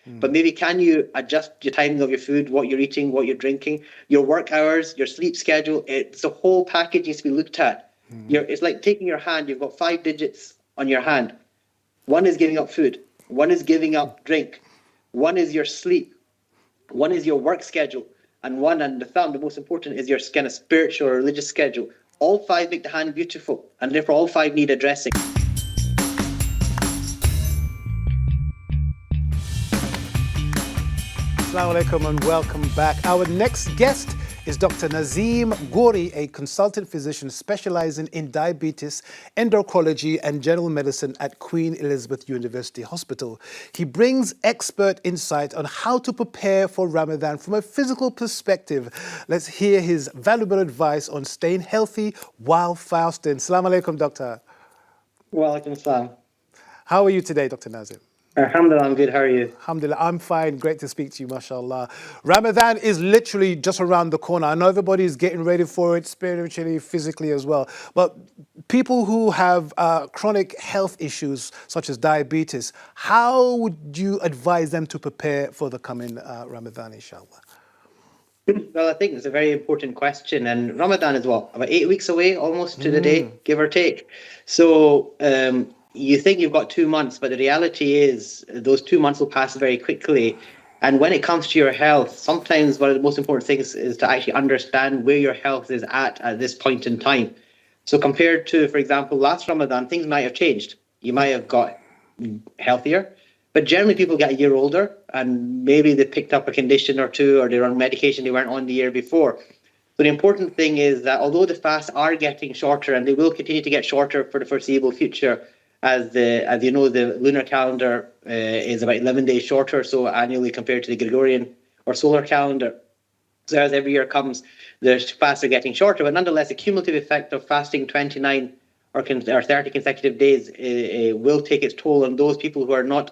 But maybe can you adjust your timing of your food, what you're eating, what you're drinking, your work hours, your sleep schedule? It's the whole package needs to be looked at. It's like taking your hand. You've got 5 digits on your hand. One is giving up food. One is giving up drink. One is your sleep. One is your work schedule. And one, and the thumb, the most important, is your kind of spiritual or religious schedule. All 5 make the hand beautiful, and therefore all 5 need addressing. Assalamu alaikum and welcome back. Our next guest is Dr. Nazim Ghouri, a consultant physician specializing in diabetes, endocrinology and general medicine at Queen Elizabeth University Hospital. He brings expert insight on how to prepare for Ramadan from a physical perspective. Let's hear his valuable advice on staying healthy while fasting. Assalamu alaikum, doctor. Wa alaikum assalam. How are you today, Dr. Nazim? Alhamdulillah, I'm good. How are you? Alhamdulillah, I'm fine. Great to speak to you, mashallah. Ramadan is literally just around the corner. I know everybody is getting ready for it spiritually, physically as well. But people who have chronic health issues, such as diabetes, how would you advise them to prepare for the coming Ramadan, inshallah? Well, I think it's a very important question. And Ramadan is what? About 8 weeks away, almost to the day, give or take. So, you think you've got 2 months, but the reality is those 2 months will pass very quickly. And when it comes to your health, sometimes one of the most important things is to actually understand where your health is at this point in time. So compared to, for example, last Ramadan, things might have changed. You might have got healthier, but generally people get a year older and maybe they picked up a condition or two, or they're on medication they weren't on the year before. So the important thing is that although the fasts are getting shorter, and they will continue to get shorter for the foreseeable future, as you know, the lunar calendar is about 11 days shorter, so annually compared to the Gregorian or solar calendar. So as every year comes, the fasts are getting shorter, but nonetheless, the cumulative effect of fasting 29 or 30 consecutive days will take its toll on those people who are not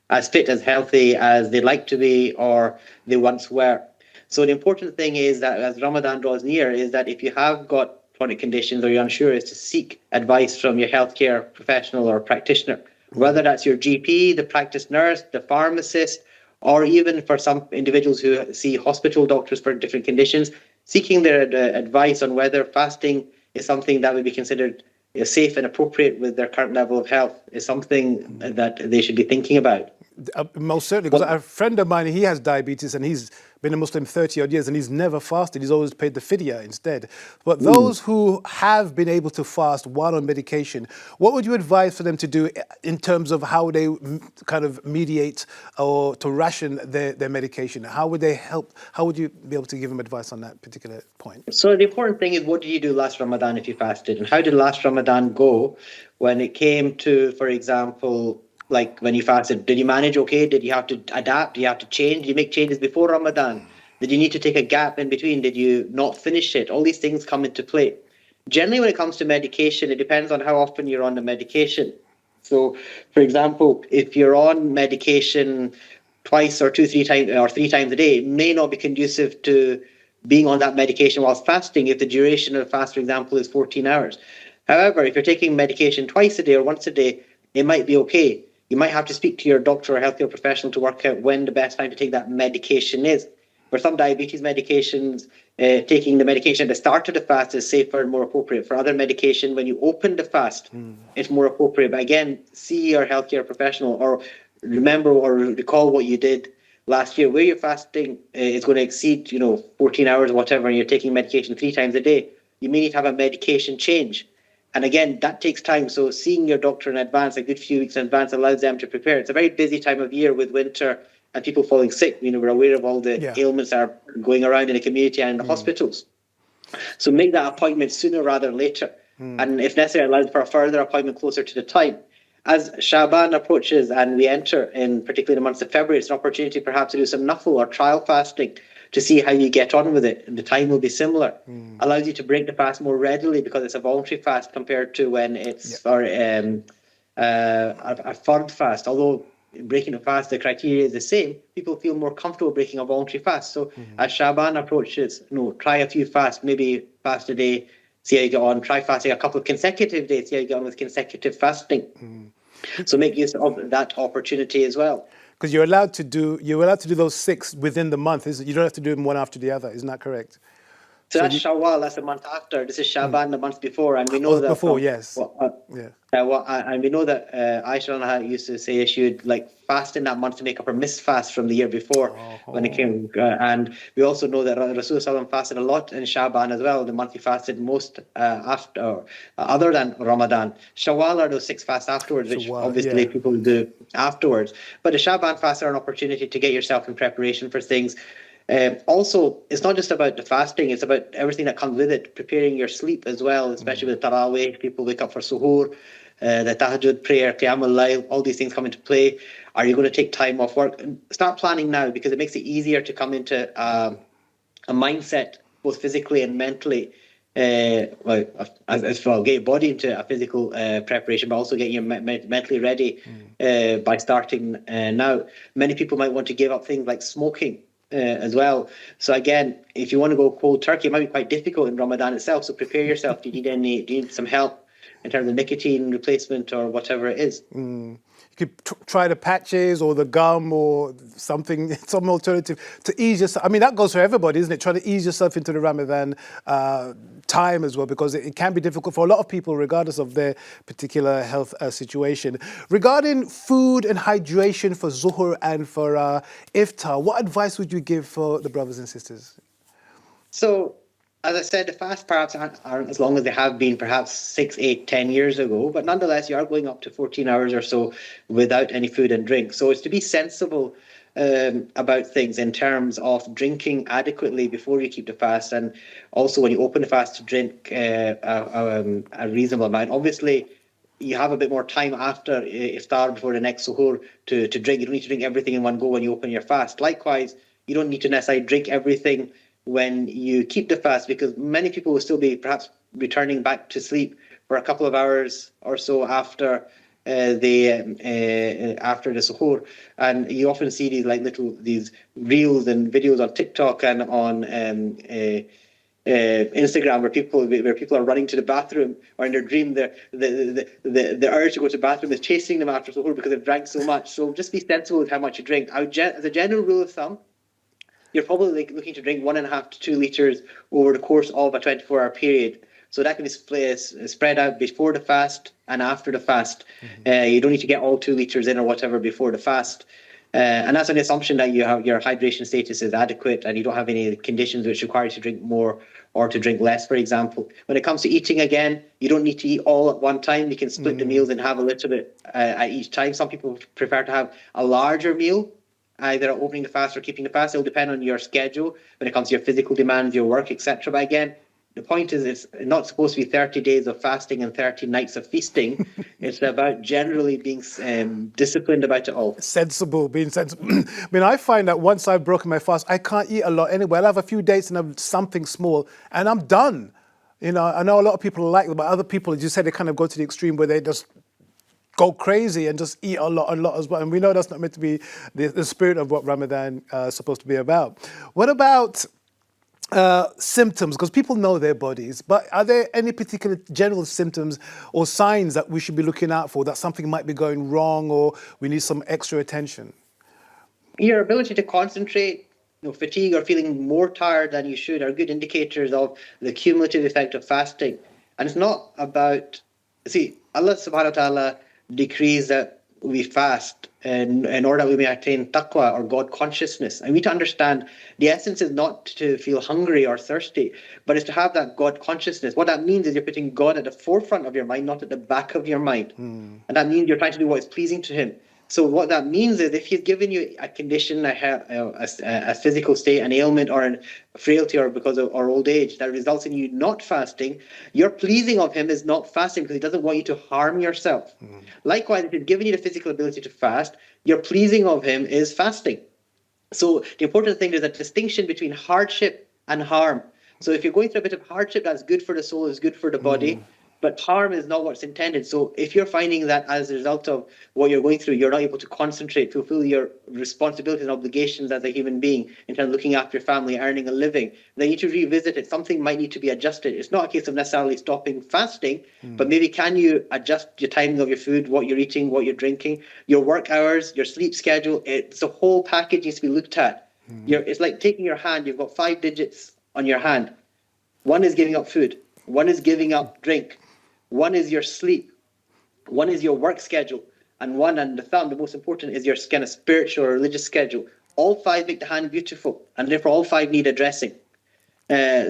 as fit, as healthy as they'd like to be or they once were. So the important thing is that as Ramadan draws near, is that if you have got chronic conditions or you're unsure, is to seek advice from your healthcare professional or practitioner, whether that's your GP, the practice nurse, the pharmacist, or even for some individuals who see hospital doctors for different conditions, seeking their advice on whether fasting is something that would be considered safe and appropriate with their current level of health is something that they should be thinking about. Most certainly, because a friend of mine, he has diabetes and he's been a Muslim 30 odd years and he's never fasted. He's always paid the fidya instead. But those who have been able to fast while on medication, what would you advise for them to do in terms of how they kind of mediate or to ration their medication? How would they help? How would you be able to give them advice on that particular point? So the important thing is, what did you do last Ramadan if you fasted? And how did last Ramadan go when it came to, for example, like when you fasted? Did you manage okay? Did you have to adapt? Did you have to change? Did you make changes before Ramadan? Did you need to take a gap in between? Did you not finish it? All these things come into play. Generally, when it comes to medication, it depends on how often you're on the medication. So, for example, if you're on medication twice or 3 times a day, it may not be conducive to being on that medication whilst fasting if the duration of the fast, for example, is 14 hours. However, if you're taking medication twice a day or once a day, it might be okay. You might have to speak to your doctor or healthcare professional to work out when the best time to take that medication is. For some diabetes medications, taking the medication at the start of the fast is safer and more appropriate. For other medication, when you open the fast, it's more appropriate. But again, see your healthcare professional, or remember or recall what you did last year, where your fasting is going to exceed 14 hours or whatever, and you're taking medication 3 times a day. You may need to have a medication change. And again, that takes time. So seeing your doctor in advance, a good few weeks in advance, allows them to prepare. It's a very busy time of year with winter and people falling sick. We're aware of all the ailments that are going around in the community and in the hospitals. So make that appointment sooner rather than later. And if necessary, allow for a further appointment closer to the time. As Shaban approaches and we enter in particularly the months of February, it's an opportunity perhaps to do some nafil or trial fasting to see how you get on with it. And the time will be similar. Allows you to break the fast more readily because it's a voluntary fast compared to when it's a fard fast. Although breaking a fast, the criteria is the same, people feel more comfortable breaking a voluntary fast. So as Shaban approaches, try a few fasts, maybe fast a day, see how you get on. Try fasting a couple of consecutive days, see how you get on with consecutive fasting. So make use of that opportunity as well. Because you're allowed to do those 6 within the month. You don't have to do them one after the other. Isn't that correct? So So that's you Shawwal, that's a month after. This is Shaban, the month before, and we know oh that before from yes, what yeah. and we know that Aisha anha used to say she would like fast in that month to make up her missed fast from the year before when it Oh, came. And we also know that Rasulullah fasted a lot in Shaban as well. The month he fasted most other than Ramadan. Shawwal are those 6 fasts afterwards, so which wow, obviously yeah. people do afterwards. But the Shaban fasts are an opportunity to get yourself in preparation for things. Also, it's not just about the fasting, it's about everything that comes with it, preparing your sleep as well, especially with Taraweeh. People wake up for suhoor, the tahajjud prayer, qiyam al-layl, all these things come into play. Are you going to take time off work? Start planning now because it makes it easier to come into a mindset, both physically and mentally. Well, as well, get your body into a physical preparation, but also get you mentally ready by starting now. Many people might want to give up things like smoking as well. So again, if you want to go cold turkey, it might be quite difficult in Ramadan itself. So prepare yourself. Do you need some help in terms of nicotine replacement or whatever it is? You could try the patches or the gum or something, some alternative to ease yourself. I mean, that goes for everybody, isn't it? Try to ease yourself into the Ramadan time as well, because it can be difficult for a lot of people, regardless of their particular health situation. Regarding food and hydration for Zuhur and for Iftar, what advice would you give for the brothers and sisters? So, as I said, the fast perhaps aren't as long as they have been perhaps 6, 8, 10 years ago, but nonetheless, you are going up to 14 hours or so without any food and drink. So it's to be sensible about things in terms of drinking adequately before you keep the fast, and also when you open the fast to drink a reasonable amount. Obviously, you have a bit more time after iftar before the next suhoor to drink. You don't need to drink everything in one go when you open your fast. Likewise, you don't need to necessarily drink everything when you keep the fast, because many people will still be perhaps returning back to sleep for a couple of hours or so after after the suhoor, and you often see these reels and videos on TikTok and on Instagram where people are running to the bathroom, or in their dream the urge to go to the bathroom is chasing them after suhoor because they've drank so much. So just be sensible with how much you drink. As a general rule of thumb, you're probably looking to drink 1.5 to 2 liters over the course of a 24-hour period. So that can be spread out before the fast and after the fast. You don't need to get all 2 liters in or whatever before the fast. And that's on the assumption that your hydration status is adequate and you don't have any conditions which require you to drink more or to drink less, for example. When it comes to eating, again, you don't need to eat all at one time. You can split the meals and have a little bit at each time. Some people prefer to have a larger meal, either opening the fast or keeping the fast. It'll depend on your schedule when it comes to your physical demands, your work, etc. But again, the point is it's not supposed to be 30 days of fasting and 30 nights of feasting. It's about generally being disciplined about it all. Being sensible. I mean, I find that once I've broken my fast, I can't eat a lot anyway. I'll have a few dates and have something small and I'm done. You know, I know a lot of people like it, but other people, as you said, they kind of go to the extreme where they just go crazy and just eat a lot as well. And we know that's not meant to be the spirit of what Ramadan is supposed to be about. What about symptoms? Because people know their bodies, but are there any particular general symptoms or signs that we should be looking out for, that something might be going wrong or we need some extra attention? Your ability to concentrate, fatigue or feeling more tired than you should are good indicators of the cumulative effect of fasting. And it's not about, Allah subhanahu wa ta'ala decrees that we fast in order that we may attain taqwa or God consciousness. And we need to understand the essence is not to feel hungry or thirsty, but it's to have that God consciousness. What that means is you're putting God at the forefront of your mind, not at the back of your mind. And that means you're trying to do what is pleasing to Him. So what that means is if He's given you a condition, a physical state, an ailment or a frailty or because of or old age that results in you not fasting, your pleasing of Him is not fasting because He doesn't want you to harm yourself. Likewise, if He's given you the physical ability to fast, your pleasing of Him is fasting. So the important thing is a distinction between hardship and harm. So if you're going through a bit of hardship, that's good for the soul, is good for the body. but harm is not what's intended. So if you're finding that as a result of what you're going through, you're not able to concentrate, fulfill your responsibilities and obligations as a human being in terms of looking after your family, earning a living, then you need to revisit it. Something might need to be adjusted. It's not a case of necessarily stopping fasting, but maybe can you adjust your timing of your food, what you're eating, what you're drinking, your work hours, your sleep schedule. It's a whole package needs to be looked at. It's like taking your hand. You've got 5 digits on your hand. One is giving up food. One is giving up drink. One is your sleep. One is your work schedule. And one, and the thumb, the most important, is your kind of spiritual or religious schedule. All 5 make the hand beautiful, and therefore all 5 need addressing.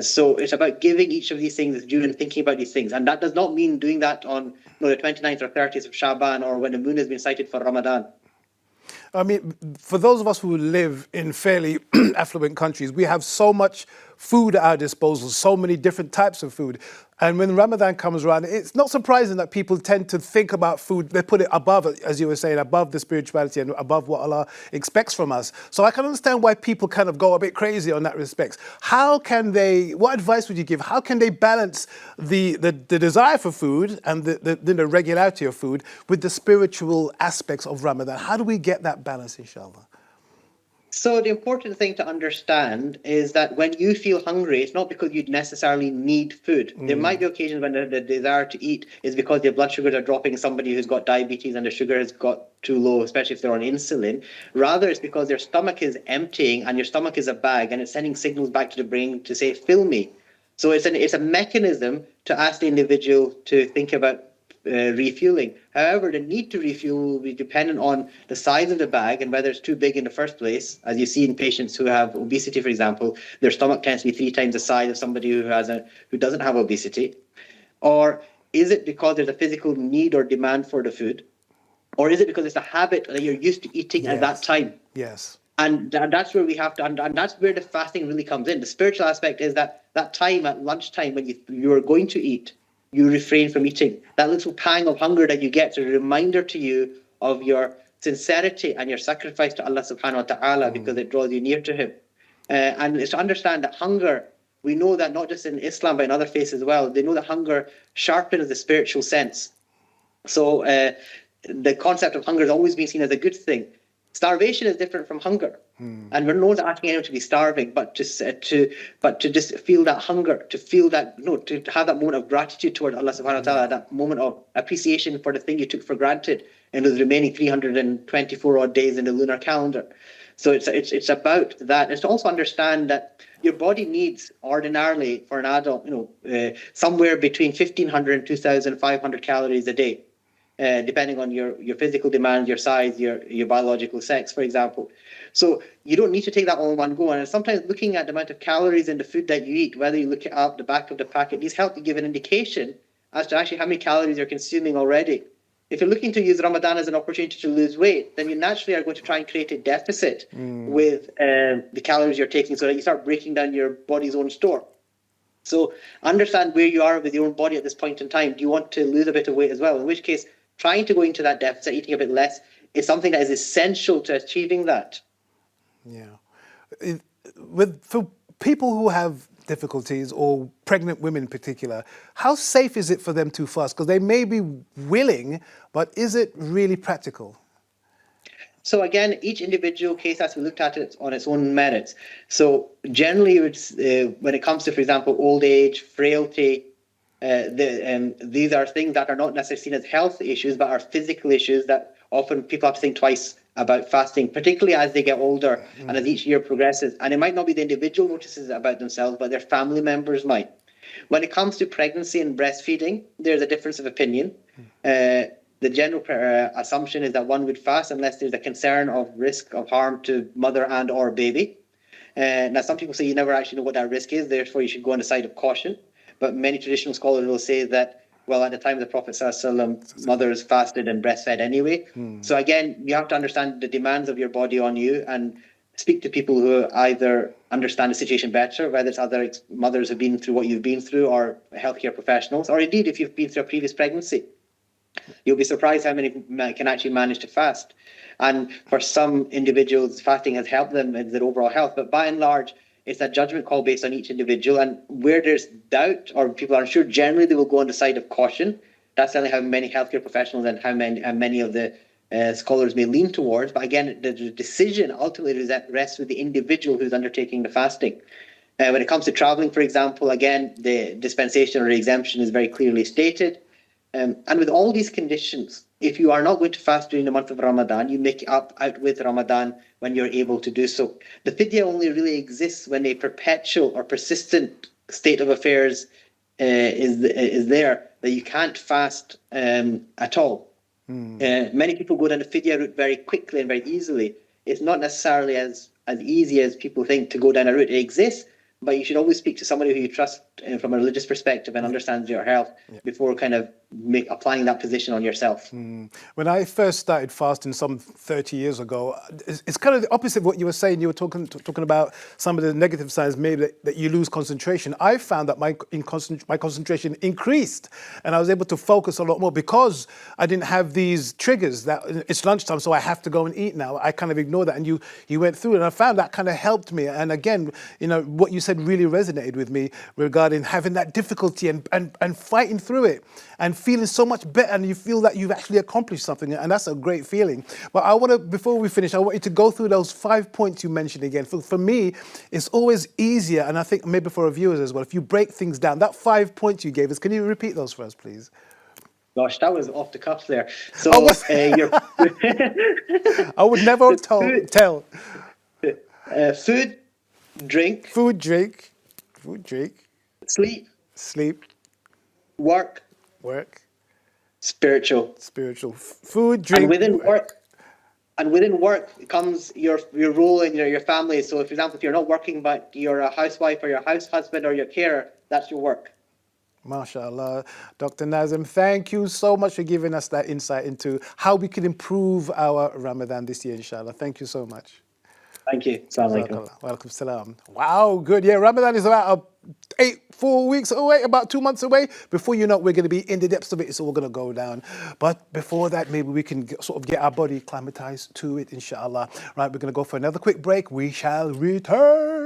So it's about giving each of these things its due and thinking about these things. And that does not mean doing that on the 29th or 30th of Shaban or when the moon has been sighted for Ramadan. I mean, for those of us who live in fairly affluent countries, we have so much food at our disposal, so many different types of food. And when Ramadan comes around, it's not surprising that people tend to think about food. They put it above, as you were saying, above the spirituality and above what Allah expects from us. So I can understand why people kind of go a bit crazy on that respect. How can they, what advice would you give? How can they balance the desire for food and the regularity of food with the spiritual aspects of Ramadan? How do we get that balance, inshallah? So the important thing to understand is that when you feel hungry, it's not because you necessarily need food. There might be occasions when the desire to eat is because their blood sugars are dropping. Somebody who's got diabetes and their sugar has got too low, especially if they're on insulin. Rather, it's because their stomach is emptying and your stomach is a bag and it's sending signals back to the brain to say, fill me. So it's a mechanism to ask the individual to think about refueling. However, the need to refuel will be dependent on the size of the bag and whether it's too big in the first place. As you see in patients who have obesity, for example, their stomach tends to be 3 times the size of somebody who doesn't have obesity. Or is it because there's a physical need or demand for the food? Or is it because it's a habit that you're used to eating at that time? Yes. And that's where we have to, and that's where the fasting really comes in. The spiritual aspect is that time at lunchtime when you are going to eat, you refrain from eating. That little pang of hunger that you get is a reminder to you of your sincerity and your sacrifice to Allah subhanahu wa ta'ala because it draws you near to Him. And it's to understand that hunger, we know that not just in Islam but in other faiths as well, they know that hunger sharpens the spiritual sense. So the concept of hunger has always been seen as a good thing. Starvation is different from hunger, and we're not asking anyone to be starving, but to just feel that hunger, to feel that to have that moment of gratitude toward Allah Subhanahu wa Taala, that moment of appreciation for the thing you took for granted in those remaining 324 odd days in the lunar calendar. So it's about that. It's to also understand that your body needs ordinarily for an adult, somewhere between 1,500 and 2,500 calories a day. Depending on your physical demand, your size, your biological sex, for example. So you don't need to take that all in one go. And sometimes looking at the amount of calories in the food that you eat, whether you look it up the back of the packet, these help to give an indication as to actually how many calories you're consuming already. If you're looking to use Ramadan as an opportunity to lose weight, then you naturally are going to try and create a deficit with the calories you're taking so that you start breaking down your body's own store. So understand where you are with your own body at this point in time. Do you want to lose a bit of weight as well? In which case, trying to go into that deficit, eating a bit less, is something that is essential to achieving that. Yeah. For people who have difficulties, or pregnant women in particular, how safe is it for them to fast? Because they may be willing, but is it really practical? So again, each individual case has to be looked at it on its own merits. So generally, when it comes to, for example, old age, frailty, these are things that are not necessarily seen as health issues, but are physical issues that often people have to think twice about fasting, particularly as they get older and as each year progresses. And it might not be the individual notices it about themselves, but their family members might. When it comes to pregnancy and breastfeeding, there's a difference of opinion. The general assumption is that one would fast unless there's a concern of risk of harm to mother and or baby. Now, some people say you never actually know what that risk is, therefore you should go on the side of caution. But many traditional scholars will say that, well, at the time of the Prophet ﷺ, mothers fasted and breastfed anyway. So again, you have to understand the demands of your body on you and speak to people who either understand the situation better, whether it's other mothers who've been through what you've been through or healthcare professionals, or indeed if you've been through a previous pregnancy. You'll be surprised how many can actually manage to fast. And for some individuals, fasting has helped them in their overall health. But by and large, It's a judgment call based on each individual. And where there's doubt or people are unsure, generally they will go on the side of caution. That's certainly how many healthcare professionals and many of the scholars may lean towards. But again, the decision ultimately rests with the individual who's undertaking the fasting. When it comes to traveling, for example, again, the dispensation or exemption is very clearly stated. And with all these conditions, if you are not going to fast during the month of Ramadan, you make it up out with Ramadan when you're able to do so. The fidya only really exists when a perpetual or persistent state of affairs is there, that you can't fast at all. Many people go down the fidya route very quickly and very easily. It's not necessarily as easy as people think to go down a route. It exists, but you should always speak to somebody who you trust from a religious perspective and understands your health before kind of applying that position on yourself. When I first started fasting some 30 years ago, it's kind of the opposite of what you were saying. You were talking about some of the negative signs, maybe that you lose concentration. I found that my concentration increased, and I was able to focus a lot more because I didn't have these triggers that it's lunchtime, so I have to go and eat now. I kind of ignored that, and you went through it, and I found that kind of helped me. And again, what you said really resonated with me regarding having that difficulty and fighting through it and feeling so much better, and you feel that you've actually accomplished something, and that's a great feeling. But I want to, before we finish, I want you to go through those 5 points you mentioned again. For me, it's always easier, and I think maybe for our viewers as well, if you break things down, that 5 points you gave us, can you repeat those for us, please? Gosh, that was off the cuff there. So you're I would never tell. Food, drink, sleep, work, spiritual. Food, drink, and within work comes your role in your family. So, for example, if you're not working but you're a housewife or your house husband or your carer, that's your work. MashaAllah. Dr. Nazim, thank you so much for giving us that insight into how we can improve our Ramadan this year, inshallah. Thank you so much. Thank you. Assalamu alaikum. Walaikum salam. Wow, good. Yeah, Ramadan is about 4 weeks away, about 2 months away. Before you know it, we're going to be in the depths of it. It's all going to go down. But before that, maybe we can sort of get our body acclimatized to it, inshallah. Right, we're going to go for another quick break. We shall return.